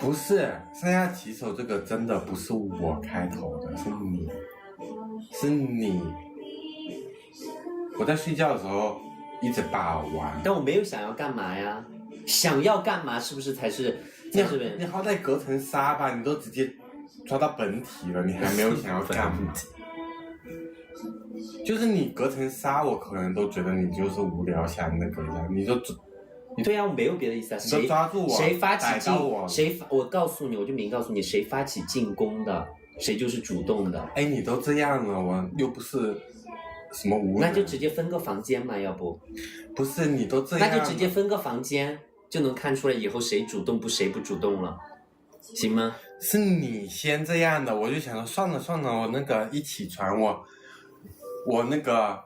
不是，剩下骑手这个真的不是我开头的，是你。我在睡觉的时候一直把玩，但我没有想要干嘛呀？想要干嘛是不是才是？你好歹隔层纱吧，你都直接抓到本体了，你还没有想要干嘛？就是你隔层纱，我可能都觉得你就是无聊想那个呀，你就。对呀，我没有别的意思啊。谁抓住我？谁发起进我？我告诉你，我就明告诉你，谁发起进攻的，谁就是主动的。哎，你都这样了，我又不是什么无人。那就直接分个房间嘛，要不？不是，你都这样。那就直接分个房间，就能看出来以后谁主动谁不主动了，行吗？是你先这样的，我就想说算了，我那个一起床我那个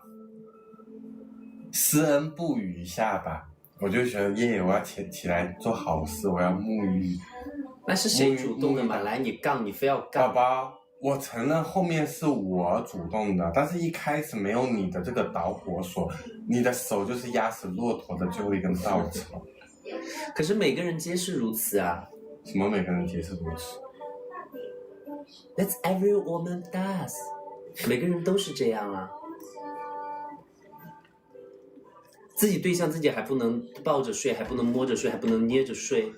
施恩不语一下吧。我就觉得耶，我要起来做好事，我要沐浴。那是谁主动的嘛？来，你非要杠。宝宝，我承认后面是我主动的，但是一开始没有你的这个导火索，你的手就是压死骆驼的最后一根稻草。可是每个人皆是如此啊。什么每个人皆是如此 ？That's every woman does。每个人都是这样啊。自己对象自己还不能抱着睡，还不能摸着睡，还不能捏着睡。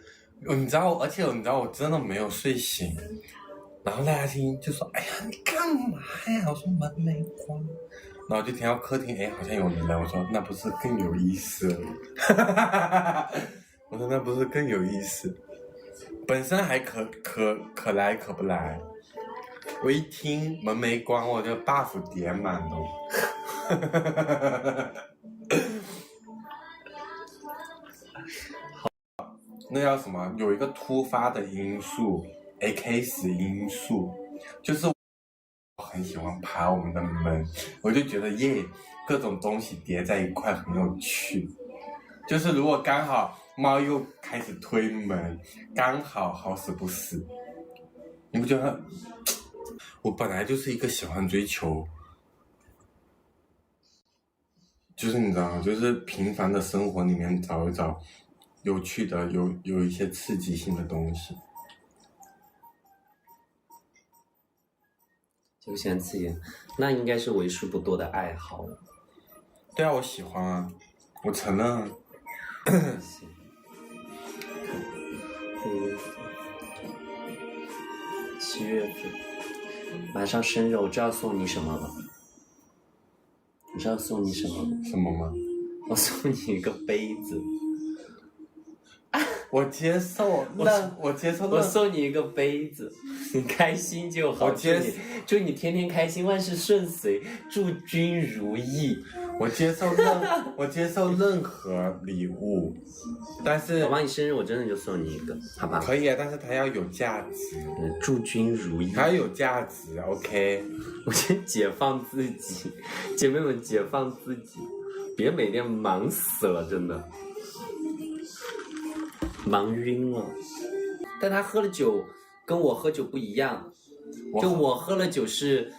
你知道，而且你知道我真的没有睡醒，然后大家听就说：“哎呀，你干嘛呀？”我说门没关，然后就听到客厅，哎，好像有人了。我说那不是更有意思了？我说那不是更有意思？本身还可来可不来，我一听门没关，我就 buff 点满了。那叫什么？有一个突发的因素 ，AK10 因素，就是我很喜欢爬我们的门，我就觉得耶，各种东西叠在一块很有趣。就是如果刚好猫又开始推门，刚好好死不死，你不觉得？我本来就是一个喜欢追求，就是你知道吗？就是平凡的生活里面找一找。有趣的，有一些刺激性的东西，就喜欢刺激，那应该是为数不多的爱好。对啊，我喜欢啊，我承认啊。7月份，马上生日，我知道送你什么了。你知道送你什么吗？什么吗？我送你一个杯子。我接受，我接受。我送你一个杯子，你开心就好。祝你天天开心，万事顺遂，祝君如意。我接受任何礼物，但是宝宝，你生日我真的就送你一个，好吧？可以啊，但是它要有价值。祝君如意，它要有价值 ，OK。我先解放自己，姐妹们解放自己，别每天忙死了，真的。忙晕了，但他喝了酒跟我喝酒不一样，就我喝了酒是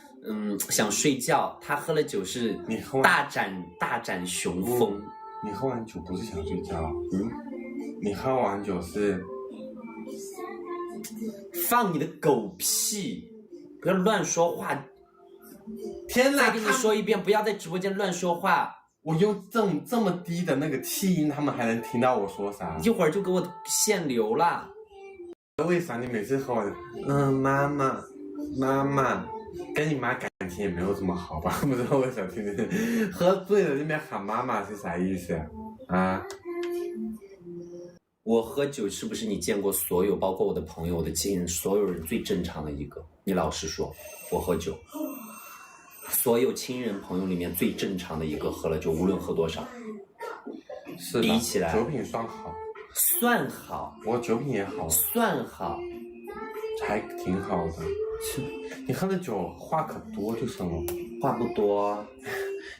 想睡觉，他喝了酒是大展雄风。你喝完酒不是想睡觉，你喝完酒是放你的狗屁，不要乱说话！天哪！再跟你说一遍，不要在直播间乱说话。我用这么低的那个气音，他们还能听到我说啥？一会儿就给我限流了。为啥你每次和我妈妈，跟你妈感情也没有这么好吧？不知道为啥天天喝醉了那边喊妈妈是啥意思啊？我喝酒是不是你见过所有，包括我的朋友、我的亲人，所有人最正常的一个？你老实说，我喝酒。所有亲人朋友里面最正常的一个，喝了酒无论喝多少，是比起来酒品算好，算好，我酒品也好，算好，还挺好的。你喝了酒话可多就是了，话不多。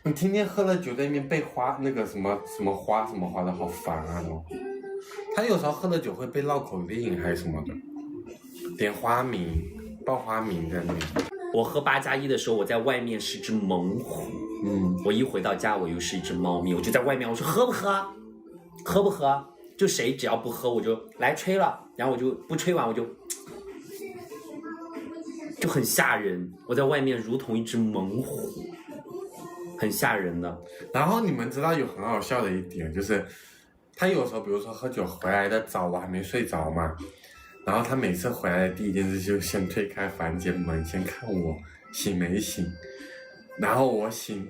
你天天喝了酒在那边背花那个什么花的，好烦啊都。他有时候喝了酒会背绕口令还是什么的，点花名报花名在那里。我喝8+1的时候，我在外面是只猛虎，我一回到家我又是一只猫咪，我就在外面我说喝不喝，喝不喝，就谁只要不喝我就来吹了，然后我就不吹完我就很吓人，我在外面如同一只猛虎，很吓人的。然后你们知道有很好笑的一点就是，他有时候比如说喝酒回来的早，我还没睡着嘛，然后他每次回来的第一件事就先推开房间门，先看我醒没醒。然后我醒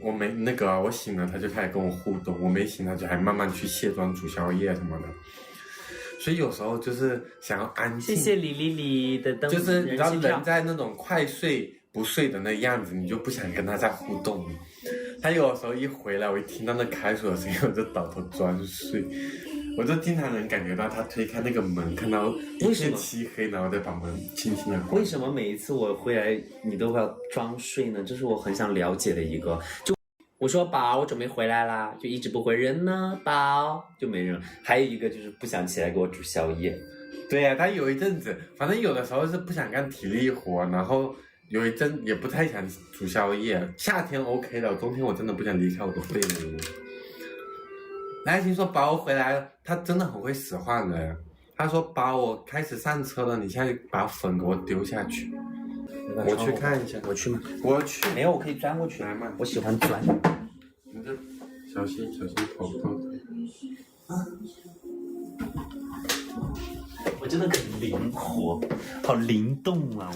了，他就开始跟我互动；我没醒，他就还慢慢去卸妆、煮宵夜什么的。所以有时候就是想要安静。谢谢李丽丽的灯，就是你知道人在那种快睡不睡的那样子，你就不想跟他再互动。他有时候一回来，我一听到那开锁的声音，我就倒头装睡。我就经常能感觉到他推开那个门，看到一片漆黑，然后再把门轻轻的关。为什么每一次我回来你都要装睡呢？这是我很想了解的一个。就我说宝，我准备回来啦，就一直不回人呢，宝就没人。还有一个就是不想起来给我煮宵夜。对呀、他有一阵子，反正有的时候是不想干体力活，然后有一阵也不太想煮宵夜。夏天 OK 的，冬天我真的不想离开我的被窝。来听说宝我回来了，他真的很会使唤人。他说宝我开始上车了，你现在把粉给我丢下去。我去看一下。我去吗？我去。没有，我可以钻过去。来嘛，我喜欢钻。你这小心头痛。我真的很灵活，好灵动啊！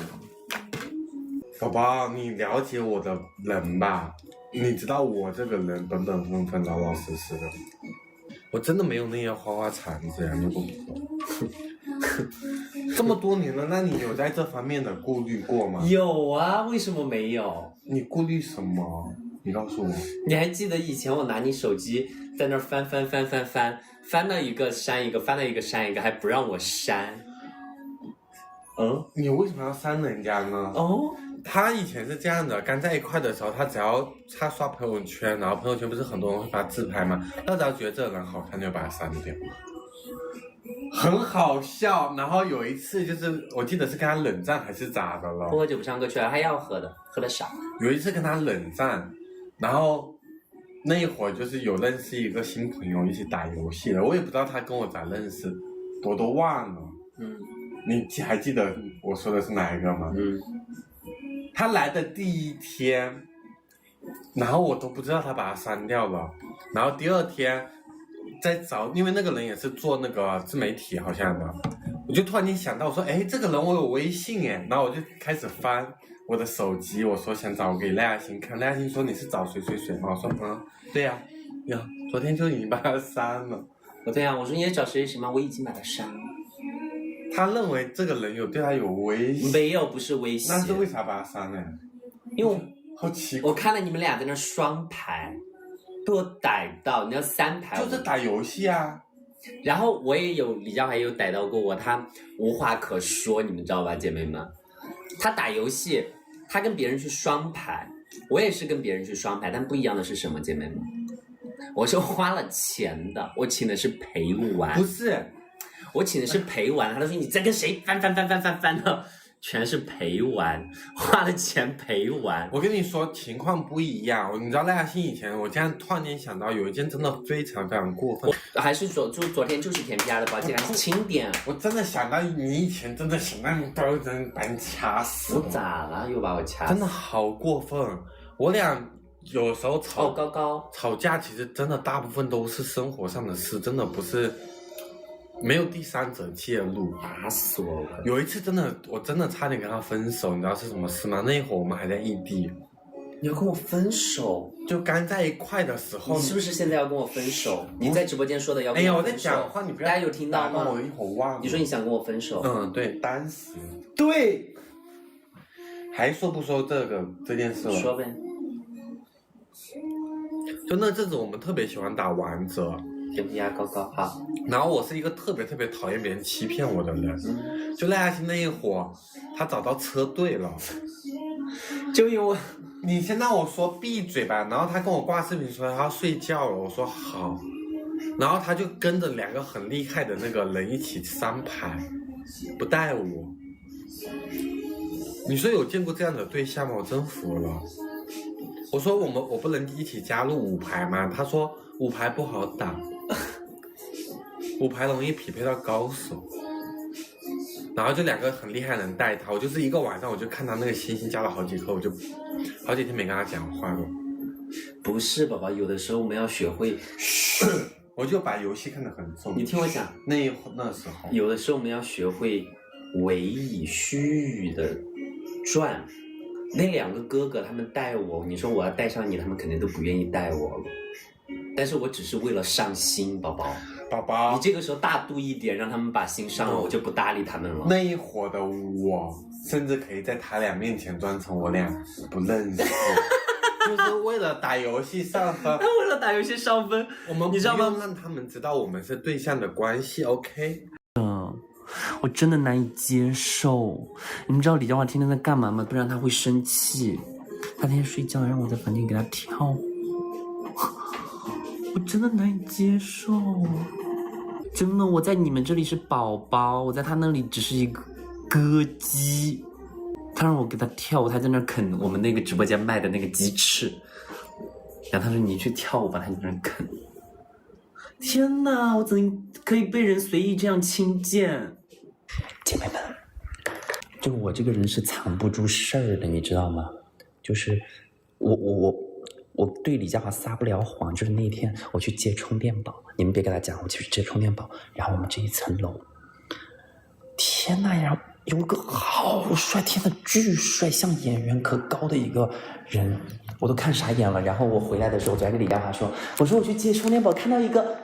宝宝，你了解我的人吧？你知道我这个人本本分分、老老实实的，我真的没有那些花花肠子呀，你不懂。这么多年了，那你有在这方面的顾虑过吗？有啊，为什么没有？你顾虑什么？你告诉我。你还记得以前我拿你手机在那儿翻到一个删一个，翻到一个删一个，还不让我删。你为什么要删人家呢？他以前是这样的，刚在一块的时候，他刷朋友圈，然后朋友圈不是很多人会发自拍吗？他只要觉得这个人好看，就把他删掉，很好笑。然后有一次就是我记得是跟他冷战还是咋的了，不喝酒不唱歌去了，还要喝的，喝的少。有一次跟他冷战，然后那一会儿就是有认识一个新朋友一起打游戏的，我也不知道他跟我咋认识，我都忘了。你还记得我说的是哪一个吗？他来的第一天，然后我都不知道他把他删掉了，然后第二天在找，因为那个人也是做那个自媒体好像的，我就突然间想到，我说哎，这个人我有微信哎，然后我就开始翻我的手机，我说想找给赖亚星看，赖亚星说你是找谁吗？我说对呀，昨天就已经把他删了。对呀，我说你也找谁吗？我已经把他删了。他认为这个人对他有威胁，没有，不是威胁。那是为啥把他删了？因为好奇怪，我看到你们俩在那双排，被我逮到。你要3排，就是打游戏啊。然后李佳华也有逮到过我，他无话可说，你们知道吧，姐妹们？他打游戏，他跟别人去双排，我也是跟别人去双排，但不一样的是什么，姐妹们？我是花了钱的，我请的是陪玩。不是。我请的是陪玩，他都说你在跟谁翻的，全是陪玩，花了钱陪玩。我跟你说情况不一样，你知道赖亚星以前，我这样突然间想到有一件真的非常非常过分，还是昨天就是甜皮鸭的，抱歉，还是轻点。我真的想到你以前真的想让你刀真把你掐死。我咋了？又把我掐死？真的好过分，我俩有时候吵架，其实真的大部分都是生活上的事，真的不是。没有第三者介入，打死我了！有一次我真的差点跟他分手，你知道是什么事吗？那一会儿我们还在异地。你要跟我分手？就刚在一块的时候。你是不是现在要跟我分手？你在直播间说的要跟我分手。哎呀，我在讲话，你不要。大家有听到吗？我一会儿忘了。你说你想跟我分手？对，当时。对。还说不说这件事了？说呗。就那阵子我们特别喜欢打王者。甜皮鸭高好。然后我是一个特别讨厌别人欺骗我的人。就赖亚星那一会儿，他找到车队了。就因为你先让我说闭嘴吧。然后他跟我挂视频说他要睡觉了，我说好。然后他就跟着2个很厉害的那个人一起3排，不带我。你说有见过这样的对象吗？我真服了。我说我不能一起加入5排吗？他说5排不好打。五排容易匹配到高手，然后就2个很厉害的人带他，我就是一个晚上我就看他那个星星加了好几颗，我就好几天没跟他讲话了。不是宝宝，有的时候我们要学会，我就把游戏看得很重。你听我讲，那时候，有的时候我们要学会委以虚语的转。那2个哥哥他们带我，你说我要带上你，他们肯定都不愿意带我了。但是我只是为了上心，宝宝，你这个时候大度一点，让他们把心上了，我就不搭理他们了。那一会儿的我，甚至可以在他俩面前装成我俩不认识。就是为了打游戏上分，为了打游戏上分，我们你知道吗？不用让他们知道我们是对象的关系 ，OK？ 我真的难以接受。你们知道李佳华天天在干嘛吗？不然他会生气。他天天睡觉，让我在房间给他跳舞，我真的难以接受。真的，我在你们这里是宝宝，我在他那里只是一个歌姬。他让我给他跳舞，他在那啃我们那个直播间卖的那个鸡翅，然后他说你去跳舞吧，他在那啃。天哪，我怎么可以被人随意这样轻贱？姐妹们，就我这个人是藏不住事儿的，你知道吗？就是我对李佳华撒不了谎，就是那天我去借充电宝，你们别给他讲，我去借充电宝，然后我们这一层楼，天哪呀！有个好帅，天呐，巨帅，像演员可高的一个人，我都看傻眼了。然后我回来的时候，我就还跟李佳华说，我说我去借充电宝，看到一个，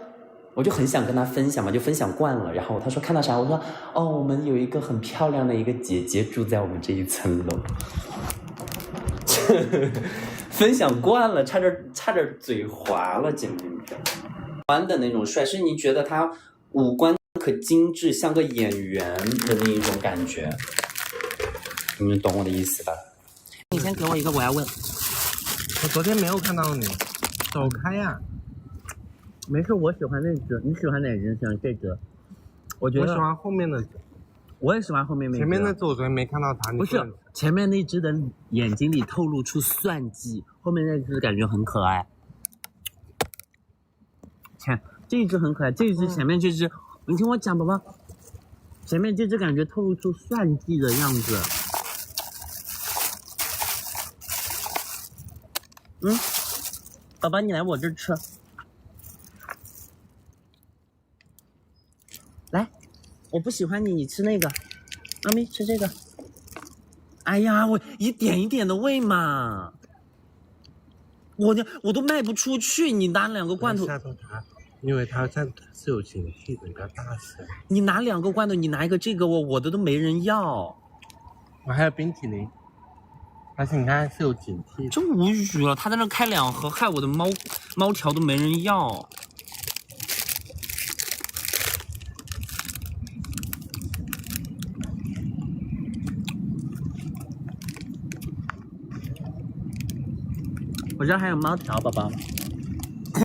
我就很想跟他分享嘛，就分享惯了。然后他说看到啥？我说哦，我们有一个很漂亮的一个姐姐住在我们这一层楼。分享惯了，差点嘴滑了，姐妹们。欢的那种帅，是你觉得他五官可精致，像个演员的那一种感觉，你们懂我的意思吧？你先给我一个，我要问。我昨天没有看到你，走开呀！没事，我喜欢那只，你喜欢哪只？喜欢这只。我觉得我喜欢后面的，我也喜欢后面那只。前面那只我昨天没看到它，不是前面那只的眼睛里透露出算计，后面那只感觉很可爱。这一只很可爱，这一只前面这只。你听我讲，宝宝，前面这只感觉透露出算计的样子。宝宝，你来我这儿吃。来，我不喜欢你，你吃那个。妈咪吃这个。哎呀，我一点一点的喂嘛。我都卖不出去，你拿2个罐头。吓到他。因为他是有警惕的，你不要大声。你拿2个罐头，你拿一个这个，我的都没人要。我还有冰淇淋，而且你看是有警惕的。真无语了，他在那开2盒，害我的猫条都没人要。我这还有猫条，宝宝。